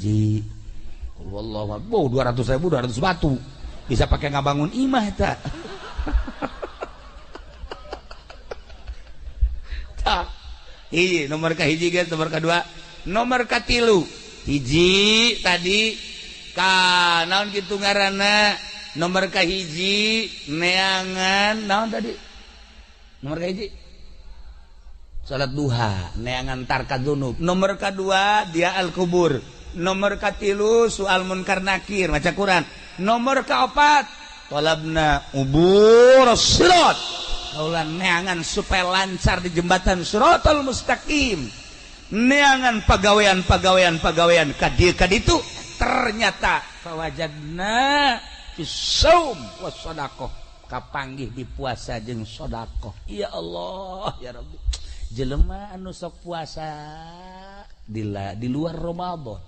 hiji. Wallahu akbar 200.000 200 batu. Bisa pakai ngabangun imah eta. Tah. Hiji nomor ka hiji guys, nomor kedua, nomor katilu. Hiji tadi ka naon kitu ngaranna? Nomor ka hiji neangan naon tadi? Nomor ka hiji salat duha, neangan tarka dzunub. Nomor kedua dia al kubur. Nomor katilu soal munkar nakir maca Quran. Nomor kaopat talabna ubur sirat, kaulan neangan supaya lancar di jembatan Siratal Mustaqim. Neangan pagawean kaditu ternyata fawajadna fisaum was sadaqah, kapanggih di puasa jeung sedekah. Ya Allah ya Rabbi, jelema anu sok puasa di luar Ramadan